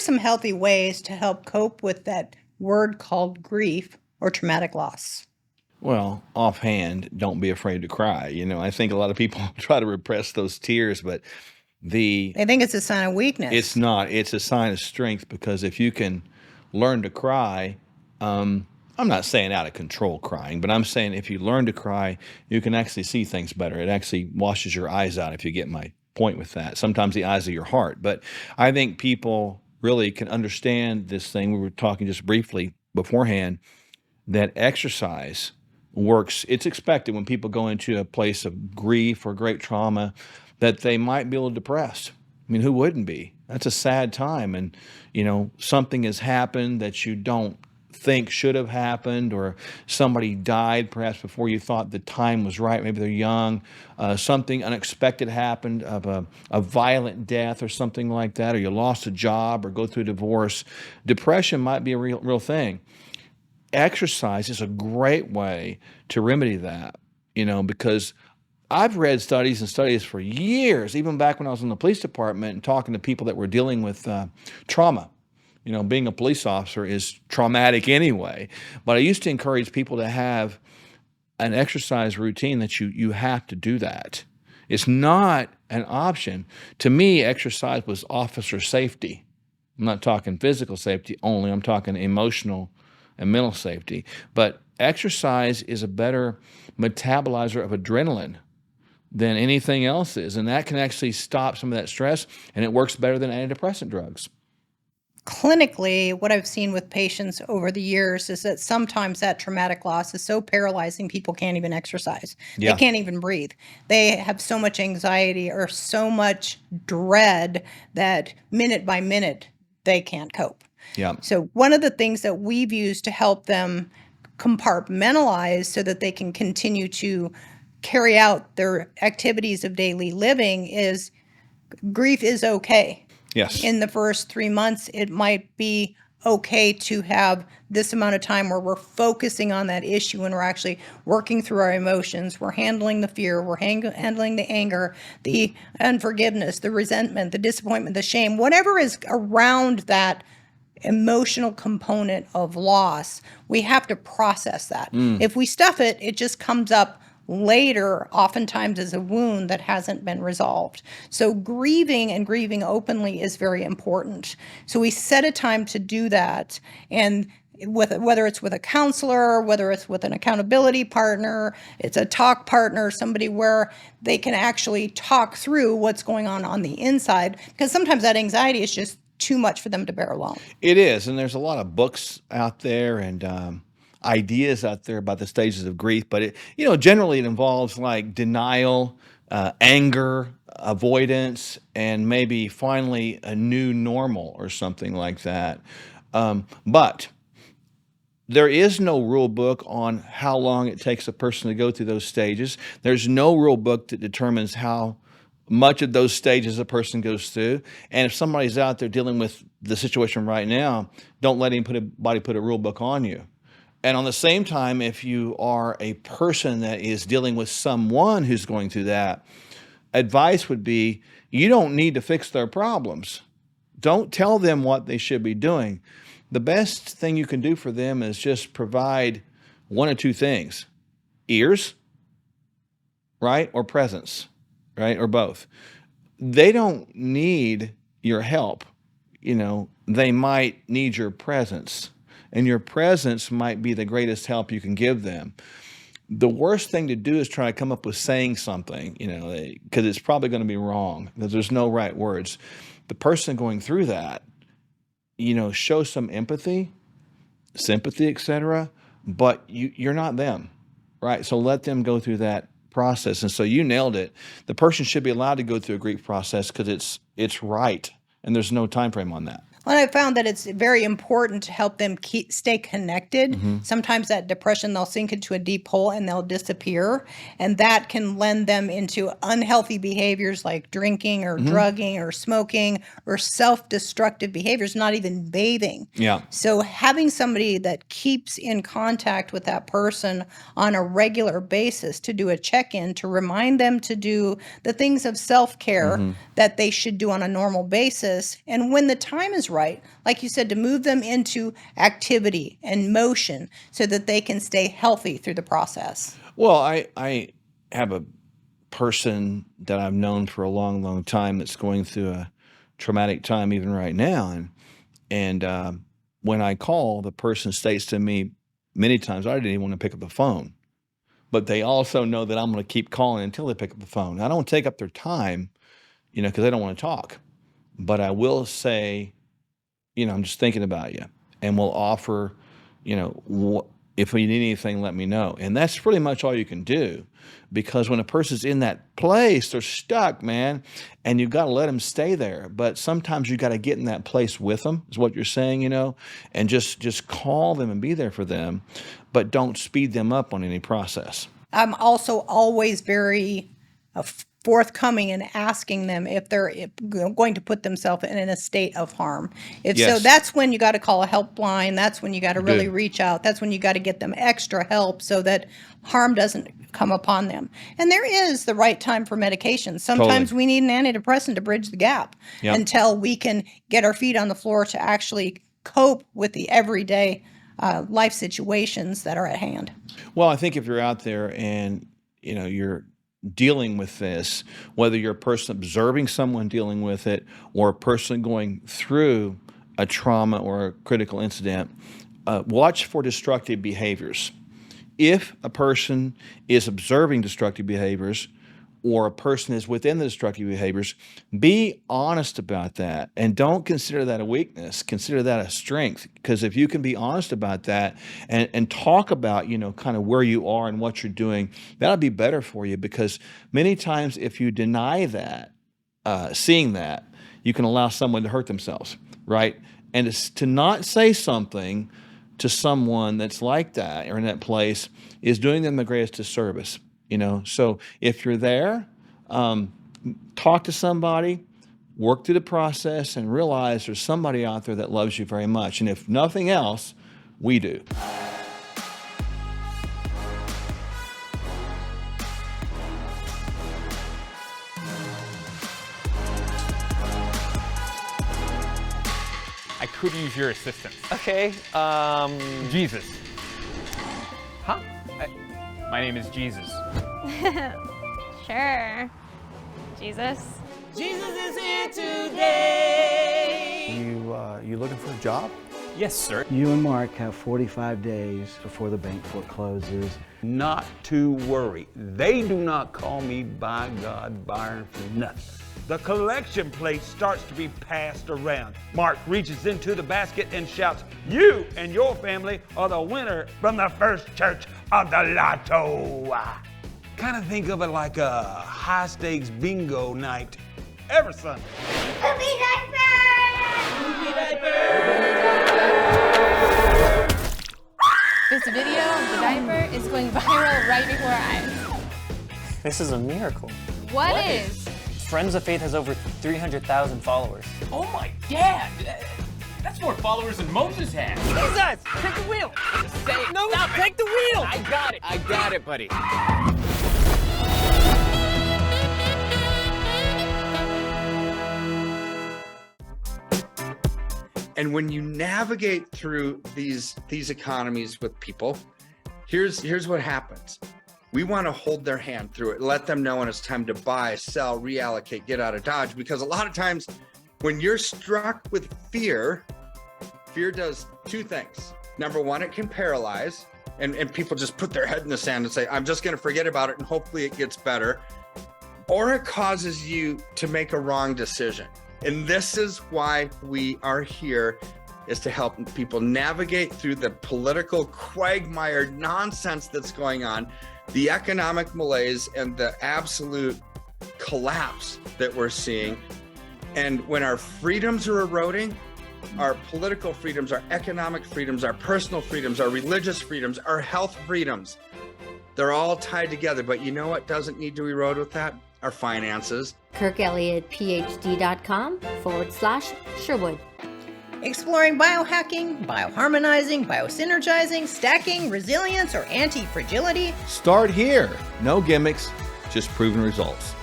some healthy ways to help cope with that word called grief or traumatic loss? Well, offhand, don't be afraid to cry. I think a lot of people try to repress those tears, but the They think it's a sign of it's weakness. not. It's a sign of strength because if you can learn to cry, I'm not saying out of control crying, but I'm saying if you learn to cry, you can actually see things better. It actually washes your eyes out, if you get my point with that. Sometimes the eyes of your heart. But I think people really can understand this thing. We were talking just briefly beforehand that exercise works. It's expected when people go into a place of grief or great trauma that they might be a little depressed. I mean, who wouldn't be? That's a sad time. And, something has happened that you don't think should have happened, or somebody died perhaps before you thought the time was right. Maybe they're young. Something unexpected happened of a violent death or something like that, or you lost a job or go through a divorce. Depression might be a real thing. Exercise is a great way to remedy that, because I've read studies and studies for years, even back when I was in the police department and talking to people that were dealing with trauma. Being a police officer is traumatic anyway, but I used to encourage people to have an exercise routine that you have to do that. It's not an option. To me, exercise was officer safety. I'm not talking physical safety only, I'm talking emotional and mental safety. But exercise is a better metabolizer of adrenaline than anything else is. And that can actually stop some of that stress, and it works better than antidepressant drugs. Clinically, what I've seen with patients over the years is that sometimes that traumatic loss is so paralyzing people can't even exercise. They Yeah. can't even breathe. They have so much anxiety or so much dread that minute by minute they can't cope. Yeah. So one of the things that we've used to help them compartmentalize so that they can continue to carry out their activities of daily living is grief is okay. Yes. In the first 3 months, it might be okay to have this amount of time where we're focusing on that issue and we're actually working through our emotions. We're handling the fear, we're handling the anger, the unforgiveness, the resentment, the disappointment, the shame, whatever is around that emotional component of loss. We have to process that. If we stuff it, it just comes up later, oftentimes as a wound that hasn't been resolved. So grieving and grieving openly is very important. So we set a time to do that, and whether it's with a counselor, whether it's with an accountability partner, it's a talk partner, somebody where they can actually talk through what's going on the inside, because sometimes that anxiety is just too much for them to bear alone. It is, and there's a lot of books out there and ideas out there about the stages of grief, but generally it involves like denial, anger, avoidance, and maybe finally a new normal or something like that. But there is no rule book on how long it takes a person to go through those stages. There's no rule book that determines how much of those stages a person goes through. And if somebody's out there dealing with the situation right now, don't let anybody put a rule book on you. And on the same time, if you are a person that is dealing with someone who's going through that, advice would be you don't need to fix their problems. Don't tell them what they should be doing. The best thing you can do for them is just provide one or two things: ears, right? Or presence, right? Or both. They don't need your help. They might need your presence. And your presence might be the greatest help you can give them. The worst thing to do is try to come up with saying something, because it's probably going to be wrong, because there's no right words. The person going through that, show some empathy, sympathy, etc., but you're not them, right? So let them go through that process. And so you nailed it. The person should be allowed to go through a grief process because it's right, and there's no time frame on that. And I found that it's very important to help them stay connected. Sometimes that depression, they'll sink into a deep hole and they'll disappear. And that can lend them into unhealthy behaviors like drinking or drugging or smoking or self-destructive behaviors, not even bathing. Yeah. So having somebody that keeps in contact with that person on a regular basis to do a check-in, to remind them to do the things of self-care that they should do on a normal basis, process, and when the time is right, like you said, to move them into activity and motion so that they can stay healthy through the process. Well, I have a person that I've known for a long, long time that's going through a traumatic time even right now. And when I call, the person states to me many times, I didn't even want to pick up the phone. But they also know that I'm going to keep calling until they pick up the phone. I don't take up their time, because they don't want to talk. But I will say, I'm just thinking about you, and we'll offer, if you need anything, let me know. And that's pretty much all you can do, because when a person's in that place, they're stuck, man, and you've got to let them stay there. But sometimes you got to get in that place with them, is what you're saying, and just call them and be there for them, but don't speed them up on any process. I'm also always very forthcoming in asking them if they're going to put themselves in a state of harm. If Yes. so, that's when you got to call a helpline. That's when you got to really Good. reach out. That's when you got to get them extra help so that harm doesn't come upon them. And there is the right time for medication. Sometimes Totally. we need an antidepressant to bridge the gap Yep. until we can get our feet on the floor to actually cope with the everyday life situations that are at hand. Well, I think if you're out there and you're dealing with this, whether you're a person observing someone dealing with it or a person going through a trauma or a critical incident, watch for destructive behaviors. If a person is observing destructive behaviors or a person is within the destructive behaviors, be honest about that and don't consider that a weakness. Consider that a strength, because if you can be honest about that and talk about, kind of where you are and what you're doing, that'll be better for you, because many times if you deny that, seeing that, you can allow someone to hurt themselves, right? And to not say something to someone that's like that or in that place is doing them the greatest disservice. So if you're there, talk to somebody, work through the process, and realize there's somebody out there that loves you very much. And if nothing else, we do. I could use your assistance. Okay, Jesus. Huh? My name is Jesus. Sure. Jesus. You looking for a job? Yes, sir. You and Mark have 45 days before the bank forecloses. Not to worry. They do not call me by God Byron for nothing. The collection plate starts to be passed around. Mark reaches into the basket and shouts, "You and your family are the winner from the First Church of the Lotto." Kind of think of it like a high-stakes bingo night every Sunday. This video of the diaper is going viral right before our eyes. this is a miracle. What is? Friends of Faith has over 300,000 followers. Oh my dad! That's more followers than Moses had. Jesus! Take the wheel! Say it. No, stop, take the wheel! I got it, buddy. And when you navigate through these economies with people, here's what happens. We want to hold their hand through it, let them know when it's time to buy, sell, reallocate, get out of Dodge. Because a lot of times when you're struck with fear does two things. Number one, it can paralyze, and people just put their head in the sand and say, I'm just going to forget about it and hopefully it gets better. Or it causes you to make a wrong decision. And this is why we are here, is to help people navigate through the political quagmire nonsense that's going on, the economic malaise, and the absolute collapse that we're seeing. And when our freedoms are eroding, our political freedoms, our economic freedoms, our personal freedoms, our religious freedoms, our health freedoms, they're all tied together. But you know what doesn't need to erode with that? Our finances. KirkElliottPhD.com/Sherwood. Exploring biohacking, bioharmonizing, biosynergizing, stacking, resilience, or anti-fragility. Start here. No gimmicks, just proven results.